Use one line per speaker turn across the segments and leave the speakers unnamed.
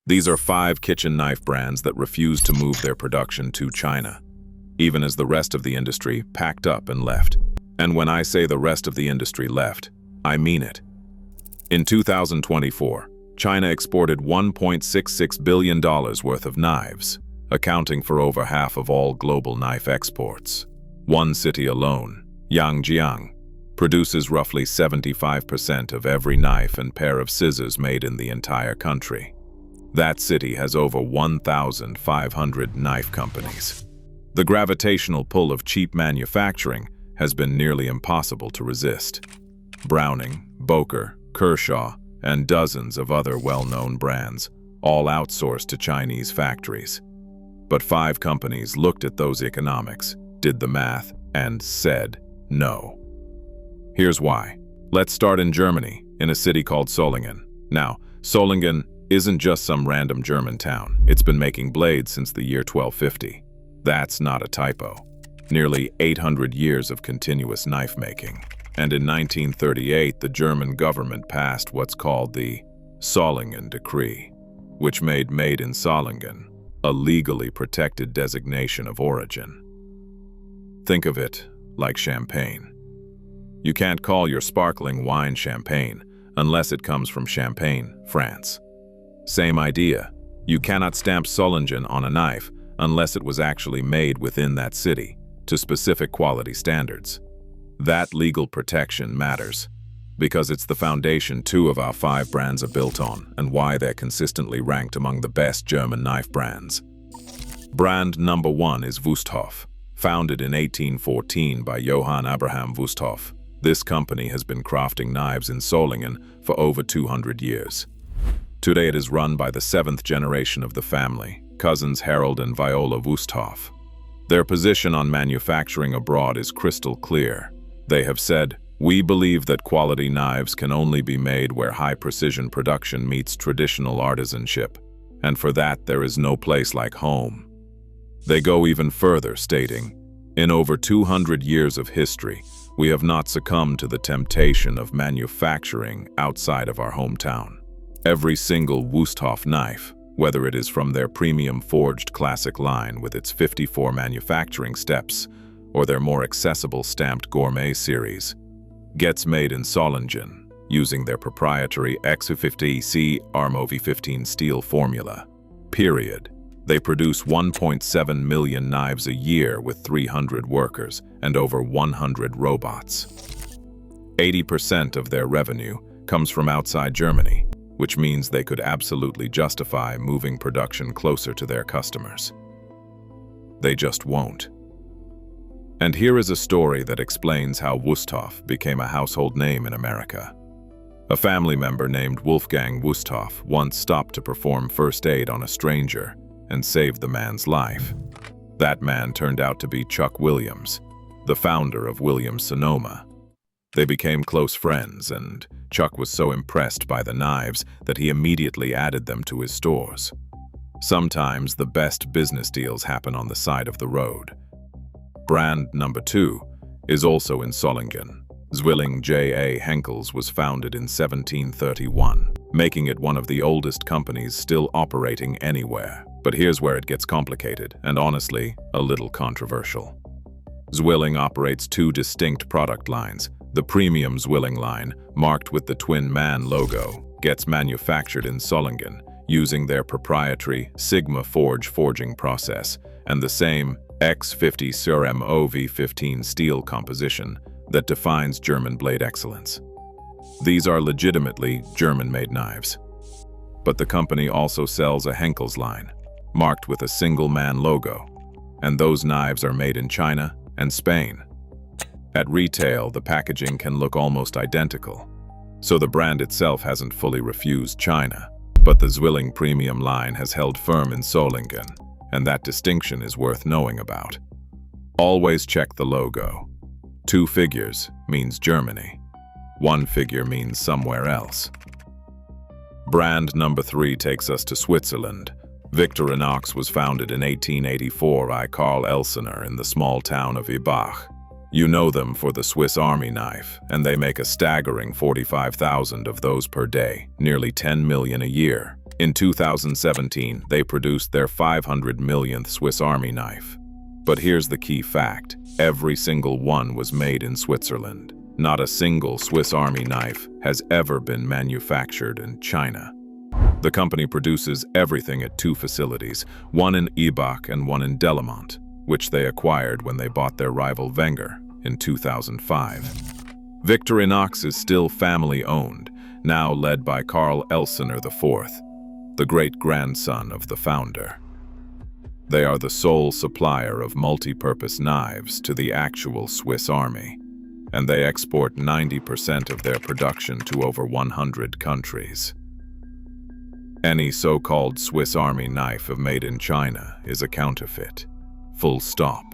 These are 5 kitchen knife brands that refuse to move their production to China, even as the rest of the industry packed up and left. And when I say the rest of the industry left, I mean it. In 2024, China exported $1.66 billion worth of knives, accounting for over half of all global knife exports. One city alone, Yangjiang, produces roughly 75% of every knife and pair of scissors made in the entire country. That city has over 1,500 knife companies. The gravitational pull of cheap manufacturing has been nearly impossible to resist. Browning, Boker, Kershaw, and dozens of other well-known brands all outsourced to Chinese factories. But 5 companies looked at those economics, did the math, and said no. Here's why. Let's start in Germany, in a city called Solingen. Now, Solingen isn't just some random German town. It's been making blades since the year 1250. That's not a typo. Nearly 800 years of continuous knife making. And in 1938, the German government passed what's called the Solingen Decree, which made Made in Solingen a legally protected designation of origin. Think of it like champagne. You can't call your sparkling wine champagne unless it comes from Champagne, France. Same idea. You cannot stamp Solingen on a knife unless it was actually made within that city, to specific quality standards. That legal protection matters, because it's the foundation 2 of our 5 brands are built on, and why they're consistently ranked among the best German knife brands. Brand number 1 is Wüsthof. Founded in 1814 by Johann Abraham Wusthof, this company has been crafting knives in Solingen for over 200 years. Today it is run by the 7th generation of the family, cousins Harold and Viola Wüsthof. Their position on manufacturing abroad is crystal clear. They have said, "We believe that quality knives can only be made where high-precision production meets traditional artisanship, and for that there is no place like home." They go even further, stating, "In over 200 years of history, we have not succumbed to the temptation of manufacturing outside of our hometown. Every single Wüsthof knife, whether it is from their premium forged classic line with its 54 manufacturing steps, or their more accessible stamped gourmet series, gets made in Solingen using their proprietary X50C Armo V15 steel formula. Period. They produce 1.7 million knives a year with 300 workers and over 100 robots. 80% of their revenue comes from outside Germany, which means they could absolutely justify moving production closer to their customers. They just won't. And here is a story that explains how Wüsthof became a household name in America. A family member named Wolfgang Wüsthof once stopped to perform first aid on a stranger and saved the man's life. That man turned out to be Chuck Williams, the founder of Williams-Sonoma. They became close friends, and Chuck was so impressed by the knives that he immediately added them to his stores. Sometimes the best business deals happen on the side of the road. Brand number 2 is also in Solingen. Zwilling J.A. Henckels was founded in 1731, making it one of the oldest companies still operating anywhere. But here's where it gets complicated, and honestly, a little controversial. Zwilling operates 2 distinct product lines. The premium Zwilling line, marked with the Twin Man logo, gets manufactured in Solingen using their proprietary Sigma Forge forging process and the same X50 Surm OV15 steel composition that defines German blade excellence. These are legitimately German-made knives. But the company also sells a Henckels line, marked with a single man logo, and those knives are made in China and Spain. At retail, the packaging can look almost identical, so the brand itself hasn't fully refused China, but the Zwilling premium line has held firm in Solingen, and that distinction is worth knowing about. Always check the logo. 2 figures means Germany. 1 figure means somewhere else. Brand number 3 takes us to Switzerland. Victorinox was founded in 1884 by Karl Elsener in the small town of Ibach. You know them for the Swiss Army knife, and they make a staggering 45,000 of those per day, nearly 10 million a year. In 2017, they produced their 500 millionth Swiss Army knife. But here's the key fact: every single one was made in Switzerland. Not a single Swiss Army knife has ever been manufactured in China. The company produces everything at two facilities, one in Ibach and one in Delemont, which they acquired when they bought their rival Wenger in 2005. Victorinox is still family-owned, now led by Karl Elsener IV, the great-grandson of the founder. They are the sole supplier of multi-purpose knives to the actual Swiss Army, and they export 90% of their production to over 100 countries. Any so-called Swiss Army knife made in China is a counterfeit. Full stop.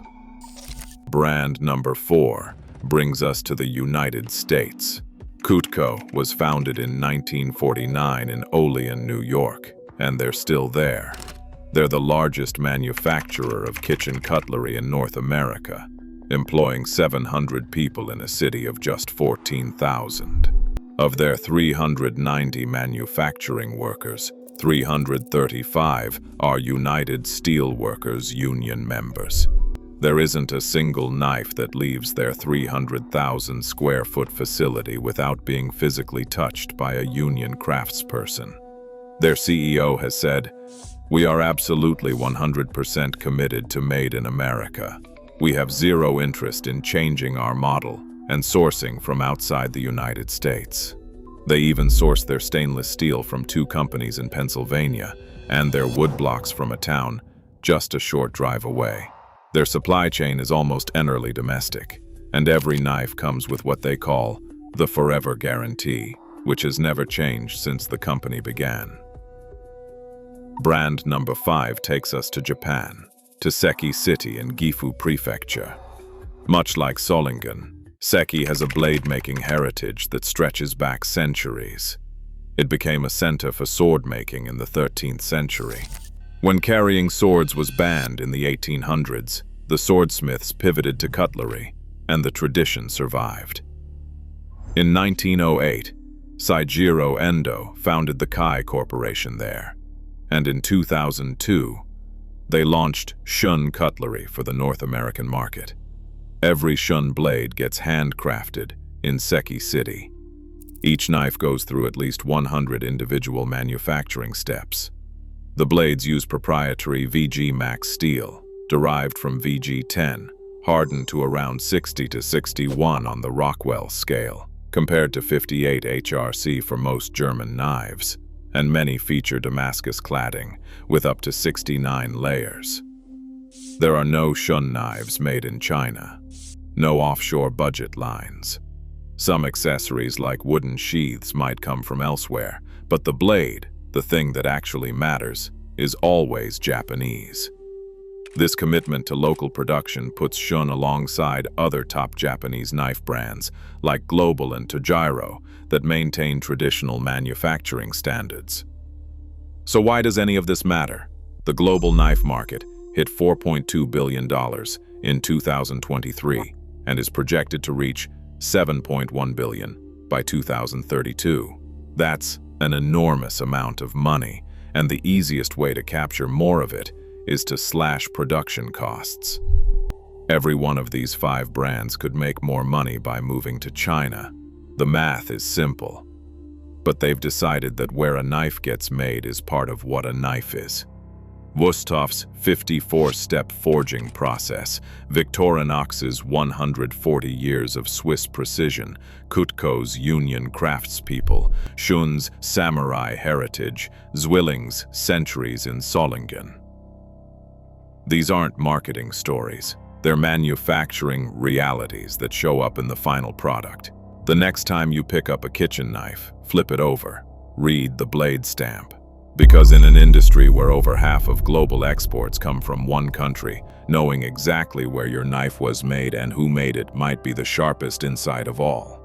Brand number 4 brings us to the United States. Cutco was founded in 1949 in Olean, New York, and they're still there. They're the largest manufacturer of kitchen cutlery in North America, employing 700 people in a city of just 14,000. Of their 390 manufacturing workers, 335 are United Steelworkers Union members. There isn't a single knife that leaves their 300,000 square foot facility without being physically touched by a union craftsperson. Their CEO has said, "We are absolutely 100% committed to Made in America. We have zero interest in changing our model and sourcing from outside the United States." They even source their stainless steel from 2 companies in Pennsylvania and their wood blocks from a town just a short drive away. Their supply chain is almost entirely domestic, and every knife comes with what they call the Forever Guarantee, which has never changed since the company began. Brand number 5 takes us to Japan, to Seki City in Gifu Prefecture. Much like Solingen, Seki has a blade-making heritage that stretches back centuries. It became a center for sword-making in the 13th century. When carrying swords was banned in the 1800s, the swordsmiths pivoted to cutlery, and the tradition survived. In 1908, Seijiro Endo founded the Kai Corporation there, and in 2002, they launched Shun cutlery for the North American market. Every Shun blade gets handcrafted in Seki City. Each knife goes through at least 100 individual manufacturing steps. The blades use proprietary VG Max steel, derived from VG10, hardened to around 60 to 61 on the Rockwell scale, compared to 58 HRC for most German knives, and many feature Damascus cladding, with up to 69 layers. There are no Shun knives made in China. No offshore budget lines. Some accessories like wooden sheaths might come from elsewhere, but the blade, the thing that actually matters, is always Japanese. This commitment to local production puts Shun alongside other top Japanese knife brands like Global and Tojiro that maintain traditional manufacturing standards. So why does any of this matter? The global knife market hit $4.2 billion in 2023 and is projected to reach $7.1 billion by 2032. That's an enormous amount of money, and the easiest way to capture more of it is to slash production costs. Every one of these 5 brands could make more money by moving to China. The math is simple. But they've decided that where a knife gets made is part of what a knife is. Wusthof's 54-step forging process, Victorinox's 140 years of Swiss precision, Cutco's union craftspeople, Shun's samurai heritage, Zwilling's centuries in Solingen. These aren't marketing stories. They're manufacturing realities that show up in the final product. The next time you pick up a kitchen knife, flip it over. Read the blade stamp. Because in an industry where over half of global exports come from one country, knowing exactly where your knife was made and who made it might be the sharpest insight of all.